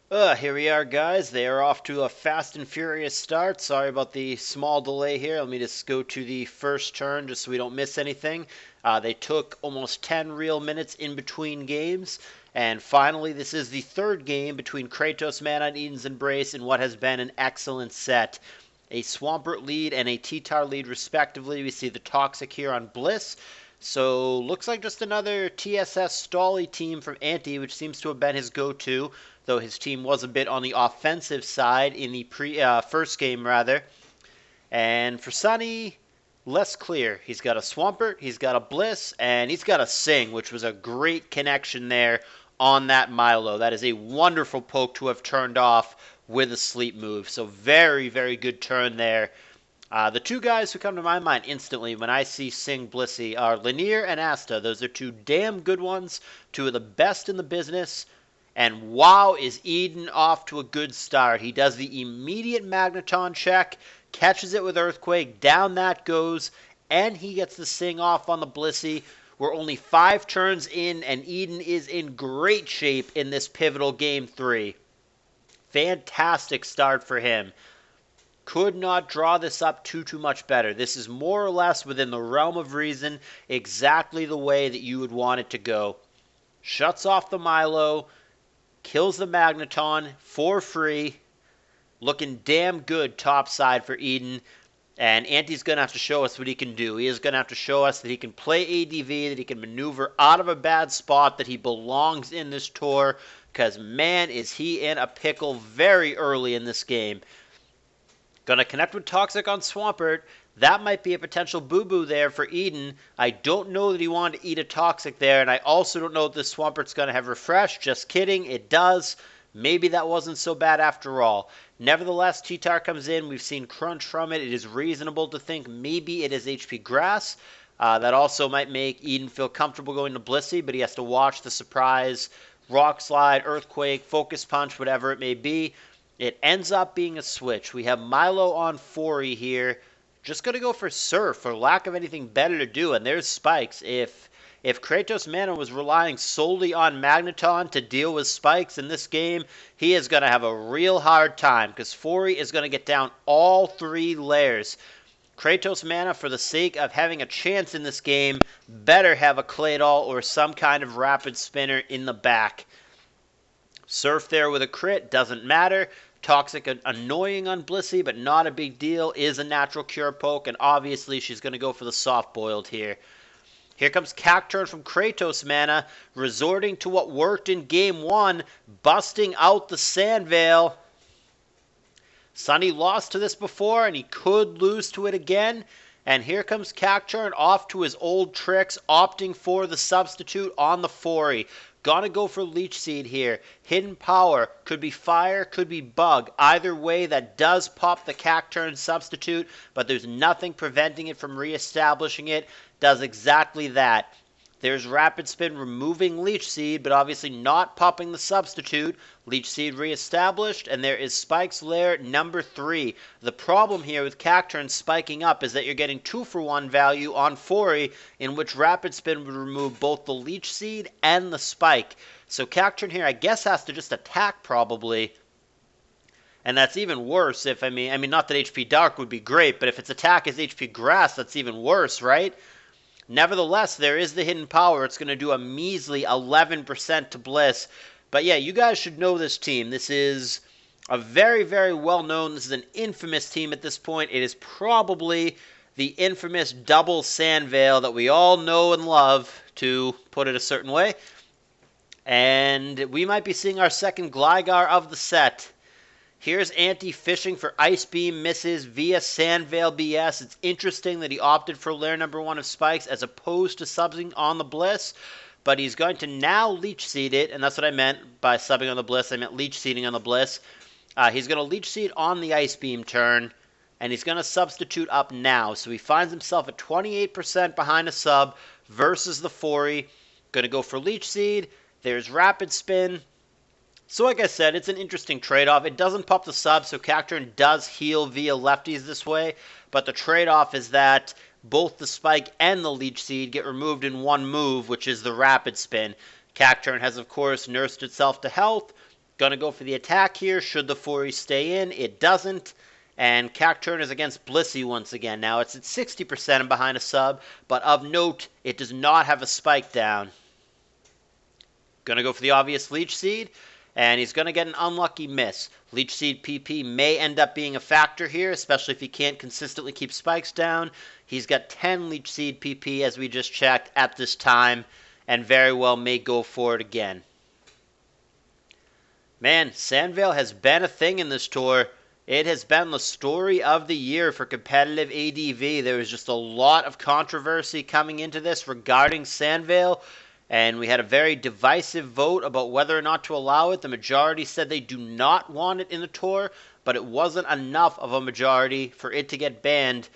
Here we are, guys. They are off to a fast and furious start. Sorry about the small delay here. Let me just go to the first turn just so we don't miss anything. They took almost 10 real minutes in between games. And finally, this is the third game between KratosMana and Eden's Embrace in what has been an excellent set. A Swampert lead and a T-Tar lead, respectively. We see the Toxic here on Bliss. So, looks like just another TSS Stolly team from Anti, which seems to have been his go-to, though his team was a bit on the offensive side in the first game, rather. And for Sunny, less clear. He's got a Swampert, he's got a Bliss, and he's got a Sing, which was a great connection there on that Milo. That is a wonderful poke to have turned off with a sleep move. So very, very good turn there. The two guys who come to my mind instantly when I see Sing Blissey are Lanier and Asta. Those are two damn good ones, two of the best in the business. And wow, is Eden off to a good start. He does the immediate Magneton check, catches it with Earthquake, down that goes, and he gets the Sing off on the Blissey. We're only 5 turns in, and Eden is in great shape in this pivotal Game 3. Fantastic start for him. Could not draw this up too much better. This is more or less within the realm of reason, exactly the way that you would want it to go. Shuts off the Milo, kills the Magneton for free. Looking damn good topside for Eden. And Anti's going to have to show us what he can do. He is going to have to show us that he can play ADV, that he can maneuver out of a bad spot, that he belongs in this tour. Because, man, is he in a pickle very early in this game. Going to connect with Toxic on Swampert. That might be a potential boo-boo there for Eden. I don't know that he wanted to eat a Toxic there, and I also don't know that this Swampert's going to have Refresh. Just kidding, it does. Maybe that wasn't so bad after all. Nevertheless, T-Tar comes in. We've seen Crunch from it. It is reasonable to think maybe it is HP Grass. That also might make Eden feel comfortable going to Blissey, but he has to watch the surprise. Rock Slide, Earthquake, Focus Punch, whatever it may be. It ends up being a switch. We have Milo on Fori here. Just going to go for Surf for lack of anything better to do. And there's Spikes. If KratosMana was relying solely on Magneton to deal with Spikes in this game, he is going to have a real hard time because Fori is going to get down all 3 layers. KratosMana, for the sake of having a chance in this game, better have a Claydol or some kind of Rapid Spinner in the back. Surf there with a crit, doesn't matter. Toxic annoying on Blissey, but not a big deal. Is a natural cure poke, and obviously she's going to go for the soft-boiled here. Here comes Cacturn from KratosMana, resorting to what worked in Game 1, busting out the Sand Veil. Sunny lost to this before, and he could lose to it again. And here comes Cacturn off to his old tricks, opting for the substitute on the Fori. Gonna go for Leech Seed here. Hidden Power. Could be Fire, could be Bug. Either way, that does pop the Cacturn substitute, but there's nothing preventing it from reestablishing it. Does exactly that. There's Rapid Spin removing Leech Seed, but obviously not popping the substitute. Leech Seed reestablished, and there is Spike's Lair number 3. The problem here with Cacturn spiking up is that you're getting 2-for-1 value on Fori, in which Rapid Spin would remove both the Leech Seed and the Spike. So Cacturn here, I guess, has to just attack probably. And that's even worse if, I mean, not that HP Dark would be great, but if its attack is HP Grass, that's even worse, right? Nevertheless, there is the Hidden Power. It's going to do a measly 11% to Bliss. But yeah, you guys should know this team. This is a very, very well-known, this is an infamous team at this point. It is probably the infamous double Sand Veil that we all know and love, to put it a certain way. And we might be seeing our second Gligar of the set. Here's Anti fishing for Ice Beam misses via Sand Veil BS. It's interesting that he opted for layer number 1 of Spikes as opposed to subbing on the Bliss. But he's going to now Leech Seed it, and that's what I meant by subbing on the Bliss. I meant Leech Seeding on the Bliss. He's going to Leech Seed on the Ice Beam turn, and he's going to substitute up now. So he finds himself at 28% behind a sub versus the Fori. Going to go for Leech Seed. There's Rapid Spin. So like I said, it's an interesting trade-off. It doesn't pop the sub, so Cacturn does heal via lefties this way, but the trade-off is that both the Spike and the Leech Seed get removed in one move, which is the Rapid Spin. Cacturn has, of course, nursed itself to health, Going to go for the attack here. Should the Fury stay in? It doesn't. And Cacturn is against Blissey once again. Now it's at 60% and behind a sub, but of note, it does not have a spike down. Going to go for the obvious Leech Seed, and he's going to get an unlucky miss. Leech Seed PP may end up being a factor here, especially if he can't consistently keep spikes down. He's got 10 Leech Seed PP, as we just checked, at this time, and very well may go for it again. Man, Sandvale has been a thing in this tour. It has been the story of the year for competitive ADV. There was just a lot of controversy coming into this regarding Sandvale, and we had a very divisive vote about whether or not to allow it. The majority said they do not want it in the tour, but it wasn't enough of a majority for it to get banned.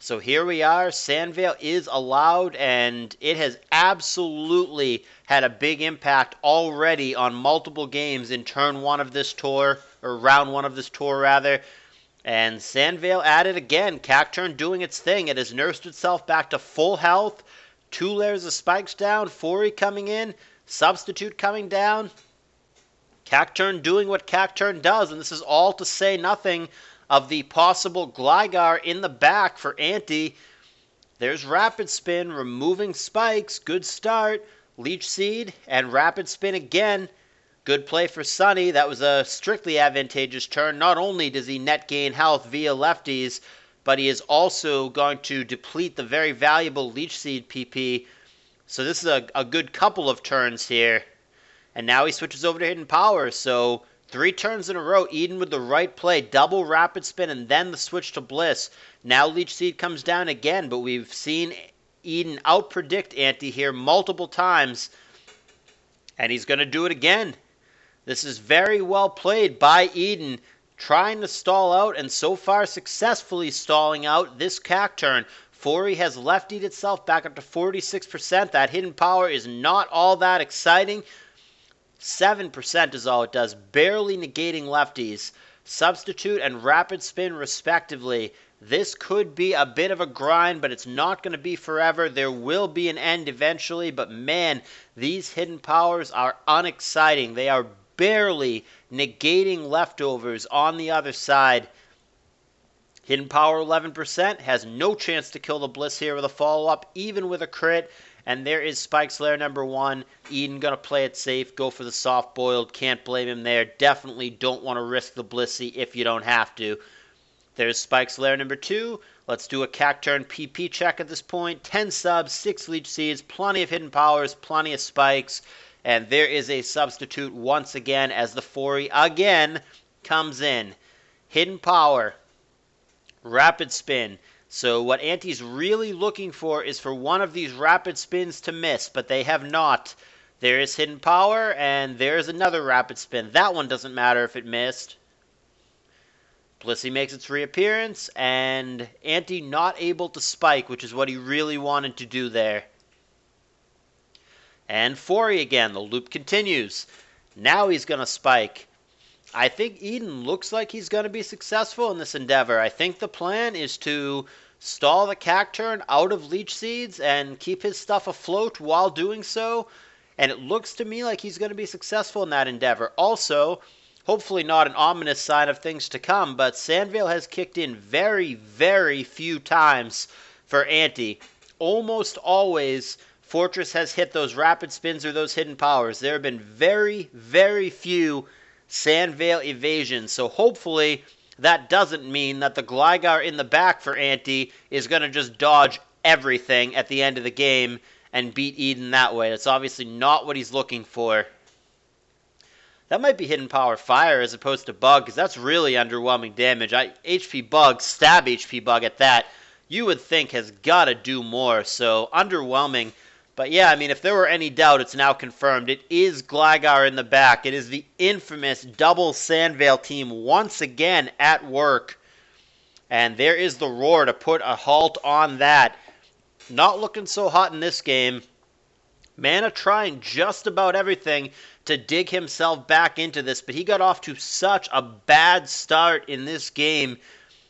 So here we are. Sandvale is allowed, and it has absolutely had a big impact already on multiple games in turn 1 of this tour, or round 1 of this tour, rather. And Sandvale at it again. Cacturn doing its thing. It has nursed itself back to full health. 2 layers of spikes down. Fury coming in. Substitute coming down. Cacturn doing what Cacturn does, and this is all to say nothing of the possible Gligar in the back for Anti. There's Rapid Spin, removing spikes. Good start. Leech Seed and Rapid Spin again. Good play for Sunny. That was a strictly advantageous turn. Not only does he net gain health via lefties, but he is also going to deplete the very valuable Leech Seed PP. So this is a good couple of turns here. And now he switches over to Hidden Power. So 3 turns in a row, Eden with the right play, double Rapid Spin, and then the switch to Bliss. Now Leech Seed comes down again, but we've seen Eden outpredict Anti here multiple times, and he's going to do it again. This is very well played by Eden, trying to stall out, and so far successfully stalling out this Cacturn. Fury has leftied itself back up to 46%. That Hidden Power is not all that exciting. 7% is all it does, barely negating lefties. Substitute and Rapid Spin respectively. This could be a bit of a grind, but it's not going to be forever. There will be an end eventually, but man, these Hidden Powers are unexciting. They are barely negating leftovers on the other side. Hidden Power 11% has no chance to kill the Bliss here with a follow-up, even with a crit. And there is Spike's Lair number 1. Eden going to play it safe, go for the soft-boiled. Can't blame him there. Definitely don't want to risk the Blissey if you don't have to. There's Spike's Lair number 2. Let's do a Cacturn PP check at this point. 10 subs, 6 Leech Seeds, plenty of Hidden Powers, plenty of Spikes. And there is a substitute once again as the Fury again comes in. Hidden Power, Rapid Spin. So what Anti's really looking for is for one of these Rapid Spins to miss, but they have not. There is Hidden Power, and there's another Rapid Spin. That one doesn't matter if it missed. Blissey makes its reappearance, and Anti not able to spike, which is what he really wanted to do there. And Fury again. The loop continues. Now he's going to spike. I think Eden looks like he's going to be successful in this endeavor. I think the plan is to stall the Cacturn out of Leech Seeds and keep his stuff afloat while doing so. And it looks to me like he's going to be successful in that endeavor. Also, hopefully not an ominous sign of things to come, but Sandvale has kicked in very, very few times for Anti. Almost always, Fortress has hit those Rapid Spins or those Hidden Powers. There have been very, very few Sandvale evasions, so hopefully that doesn't mean that the Gligar in the back for Anti is going to just dodge everything at the end of the game and beat Eden that way. That's obviously not what he's looking for. That might be Hidden Power Fire as opposed to Bug, because that's really underwhelming damage. HP Bug, stab HP Bug at that, you would think has got to do more, so underwhelming. But yeah, I mean, if there were any doubt, it's now confirmed. It is Gligar in the back. It is the infamous double Sandvale team once again at work. And there is the roar to put a halt on that. Not looking so hot in this game. Mana trying just about everything to dig himself back into this, but he got off to such a bad start in this game.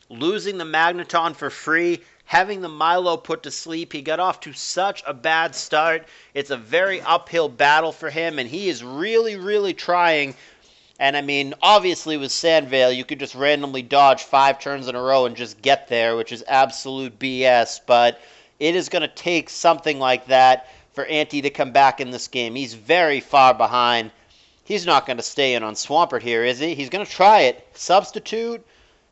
Losing the Magneton for free, having the Milo put to sleep, he got off to such a bad start. It's a very uphill battle for him, and he is really, really trying. And I mean, obviously with Sandvale, you could just randomly dodge 5 turns in a row and just get there, which is absolute BS. But it is going to take something like that for Ante to come back in this game. He's very far behind. He's not going to stay in on Swampert here, is he? He's going to try it. Substitute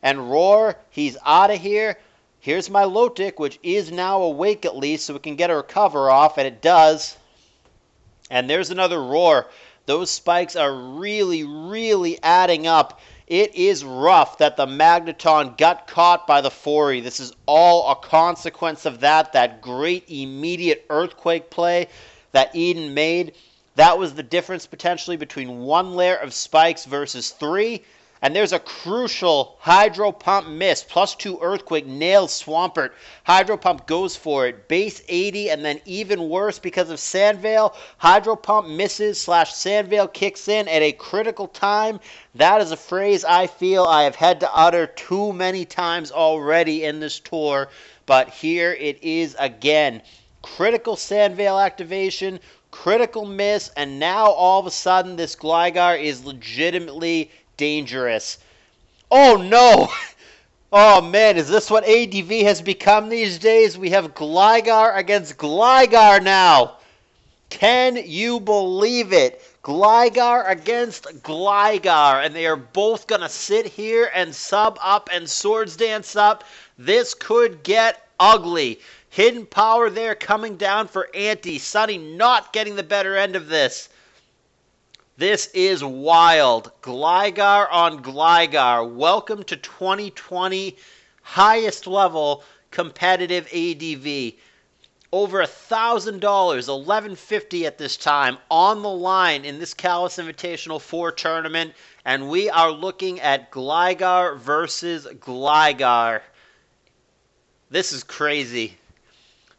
and roar. He's out of here. Here's my Lotic, which is now awake at least, so we can get a recover off, and it does. And there's another roar. Those spikes are really, really adding up. It is rough that the Magneton got caught by the Fori. This is all a consequence of that great immediate earthquake play that Eden made. That was the difference potentially between 1 layer of spikes versus 3. And there's a crucial Hydro Pump miss. +2 Earthquake nails Swampert. Hydro Pump goes for it. Base 80, and then even worse because of Sandvale. Hydro Pump misses / Sandvale kicks in at a critical time. That is a phrase I feel I have had to utter too many times already in this tour. But here it is again. Critical Sandvale activation. Critical miss. And now all of a sudden this Gligar is legitimately dangerous. Oh no! Oh man, is this what ADV has become these days? We have Gligar against Gligar now. Can you believe it? Gligar against Gligar, and they are both going to sit here and sub up and Swords Dance up. This could get ugly. Hidden Power there coming down for Ante. Sunny not getting the better end of this. This is wild. Gligar on Gligar. Welcome to 2020 highest level competitive ADV. Over $1,000, $1,150 at this time, on the line in this CALLOUS Invitational 4 tournament. And we are looking at Gligar versus Gligar. This is crazy.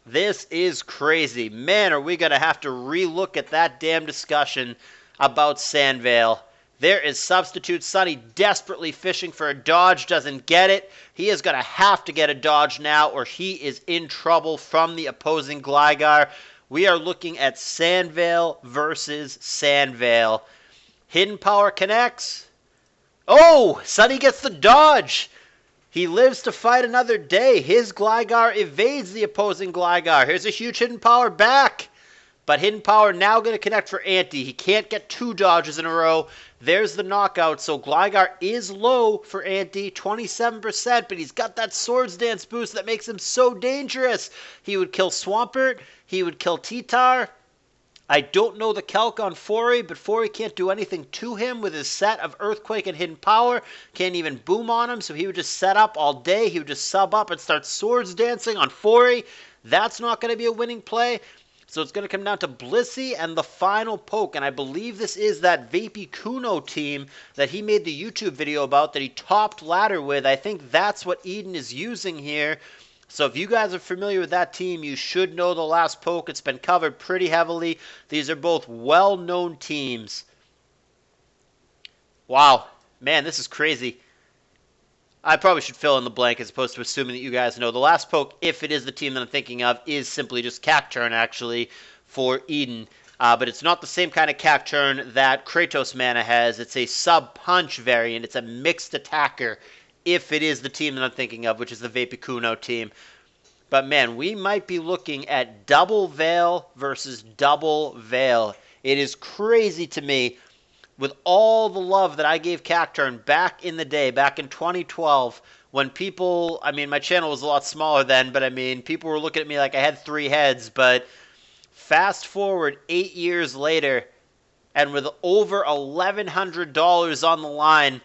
This is crazy. Man, are we going to have to relook at that damn discussion about Sandvale. There is Substitute Sunny desperately fishing for a dodge, doesn't get it. He is going to have to get a dodge now or he is in trouble from the opposing Gligar. We are looking at Sandvale versus Sandvale. Hidden Power connects. Oh, Sunny gets the dodge. He lives to fight another day. His Gligar evades the opposing Gligar. Here's a huge Hidden Power back. But Hidden Power now going to connect for Ante. He can't get 2 dodges in a row. There's the knockout. So Gligar is low for Ante, 27%, but he's got that Swords Dance boost that makes him so dangerous. He would kill Swampert. He would kill T-Tar. I don't know the calc on Fori, but Fori can't do anything to him with his set of Earthquake and Hidden Power. Can't even boom on him, so he would just set up all day. He would just sub up and start Swords Dancing on Fori. That's not going to be a winning play. So it's going to come down to Blissey and the final poke. And I believe this is that Vapy Kuno team that he made the YouTube video about that he topped ladder with. I think that's what Eden is using here. So if you guys are familiar with that team, you should know the last poke. It's been covered pretty heavily. These are both well-known teams. Wow. Man, this is crazy. I probably should fill in the blank as opposed to assuming that you guys know. The last poke, if it is the team that I'm thinking of, is simply just Cacturn, actually, for Eden. But it's not the same kind of Cacturn that KratosMana has. It's a sub-punch variant. It's a mixed attacker, if it is the team that I'm thinking of, which is the Vapicuno team. But man, we might be looking at Double Veil versus Double Veil. It is crazy to me. With all the love that I gave Cacturn back in the day, back in 2012, when people, I mean, my channel was a lot smaller then, but I mean, people were looking at me like I had 3 heads, but fast forward 8 years later, and with over $1,100 on the line,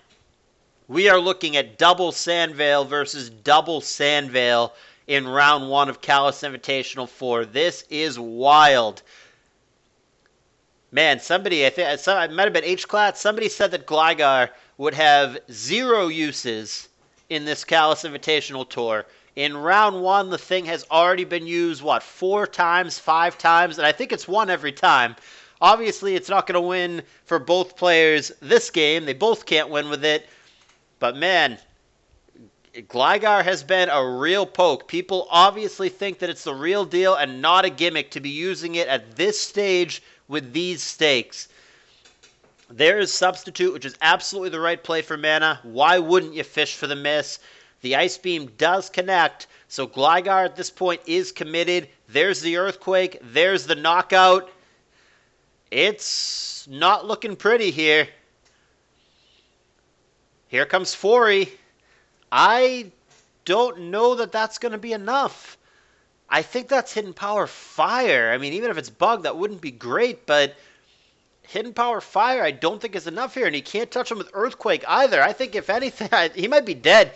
we are looking at Double Sandvale versus Double Sandvale in round 1 of CALLOUS Invitational 4. This is wild. Man, somebody, I think it might have been H-Clat, somebody said that Gligar would have 0 uses in this CALLOUS Invitational Tour. In round 1, the thing has already been used, what, 4 times, 5 times, and I think it's won every time. Obviously, it's not going to win for both players this game. They both can't win with it. But man, Gligar has been a real poke. People obviously think that it's the real deal and not a gimmick to be using it at this stage with these stakes. There is Substitute, which is absolutely the right play for mana. Why wouldn't you fish for the miss? The Ice Beam does connect, so Gligar at this point is committed. There's the Earthquake. There's the knockout. It's not looking pretty here. Here comes Fori. I don't know that that's going to be enough. I think that's Hidden Power Fire. I mean, even if it's bugged, that wouldn't be great, but Hidden Power Fire I don't think is enough here, and he can't touch him with Earthquake either. I think, if anything, he might be dead.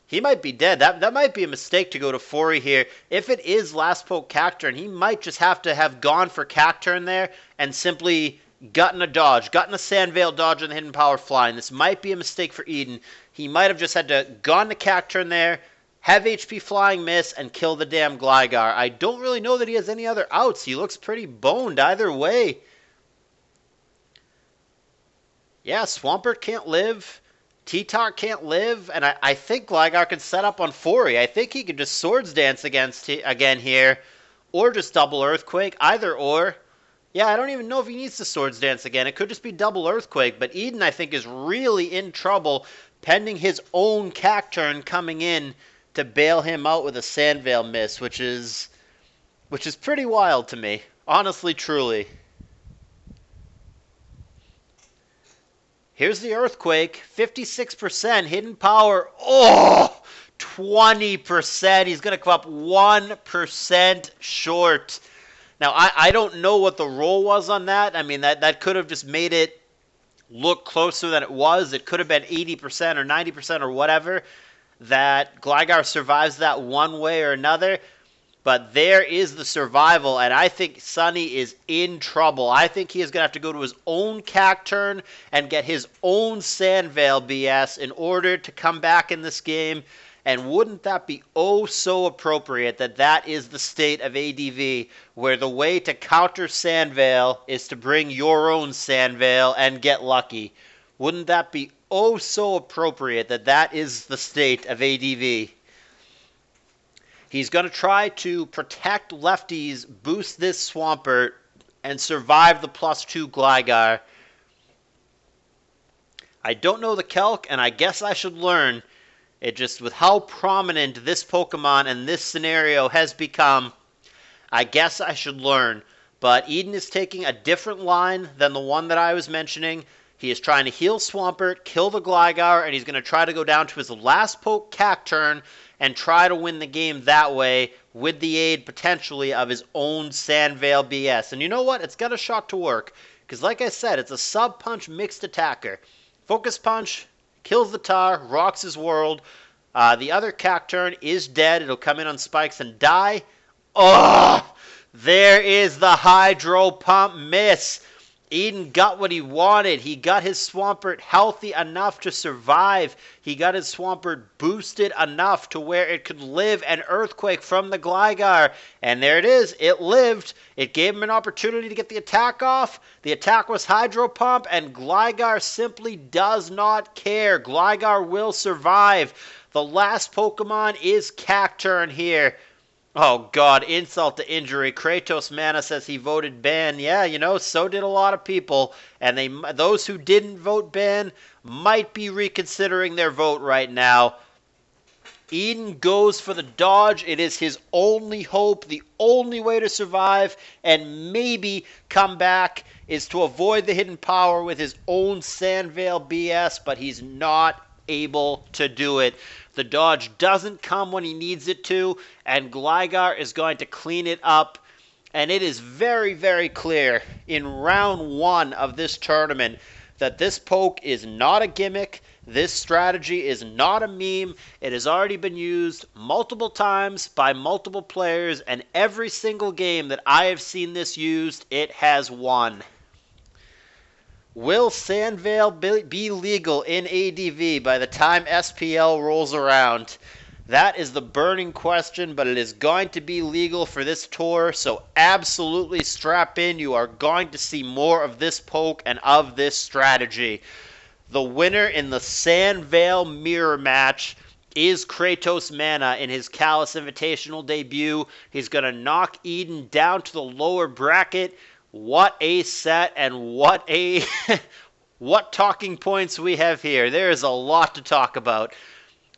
He might be dead. That might be a mistake to go to Fori here. If it is last poke Cacturn, he might just have to have gone for Cacturn there and simply gotten a dodge, gotten a Sandveil dodge on the Hidden Power Flying. This might be a mistake for Eden. He might have just had to gone to Cacturn there, have HP Flying Miss, and kill the damn Gligar. I don't really know that he has any other outs. He looks pretty boned either way. Yeah, Swampert can't live. T-Tark can't live, and I think Gligar can set up on Fori. I think he could just Swords Dance again here, or just double Earthquake, either or. Yeah, I don't even know if he needs to Swords Dance again. It could just be double Earthquake, but Eden, I think, is really in trouble, pending his own Cacturn coming in to bail him out with a Sandveil miss, which is pretty wild to me, honestly, truly. Here's the Earthquake, 56%, Hidden Power, 20%. He's going to come up 1% short. Now, I don't know what the roll was on that. I mean, that could have just made it look closer than it was. It could have been 80% or 90% or whatever, that Gligar survives that one way or another. But there is the survival, and I think Sunny is in trouble. I think he is going to have to go to his own Cacturn and get his own Sandveil BS in order to come back in this game. And wouldn't that be oh so appropriate that that is the state of ADV, where the way to counter Sandveil is to bring your own Sandveil and get lucky? Wouldn't that be oh so appropriate that that is the state of ADV? He's going to try to protect lefties, boost this Swampert, and survive the +2 Gligar. I don't know the calc, and I guess I should learn. It just, with how prominent this Pokemon and this scenario has become, I guess I should learn. But Eden is taking a different line than the one that I was mentioning. He is trying to heal Swampert, kill the Gligar, and he's going to try to go down to his last poke Cacturn and try to win the game that way with the aid, potentially, of his own Sandveil BS. And you know what? It's got a shot to work. Because like I said, it's a sub-punch mixed attacker. Focus Punch kills the Tar, rocks his world. The other Cacturn is dead. It'll come in on spikes and die. Oh! There is the Hydro Pump miss. Eden got what he wanted. He got his Swampert healthy enough to survive. He got his Swampert boosted enough to where it could live an Earthquake from the Gligar. And there it is. It lived. It gave him an opportunity to get the attack off. The attack was Hydro Pump, and Gligar simply does not care. Gligar will survive. The last Pokemon is Cacturn here. Oh, God, insult to injury. KratosMana says he voted ban. Yeah, you know, so did a lot of people. And those who didn't vote ban might be reconsidering their vote right now. Eden goes for the dodge. It is his only hope, the only way to survive, and maybe come back is to avoid the hidden power with his own Sandveil BS, but he's not able to do it. The dodge doesn't come when he needs it to, and Gligar is going to clean it up. And it is very, very clear in round 1 of this tournament that this poke is not a gimmick. This strategy is not a meme. It has already been used multiple times by multiple players, and every single game that I have seen this used, it has won. Will Sandveil be legal in ADV by the time SPL rolls around? That is the burning question, but it is going to be legal for this tour, so absolutely strap in. You are going to see more of this poke and of this strategy. The winner in the Sandveil mirror match is KratosMana in his CALLOUS Invitational debut. He's going to knock Eden down to the lower bracket. What a set and what a what talking points we have here. There is a lot to talk about.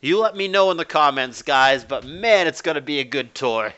You let me know in the comments, guys, but man, it's going to be a good tour.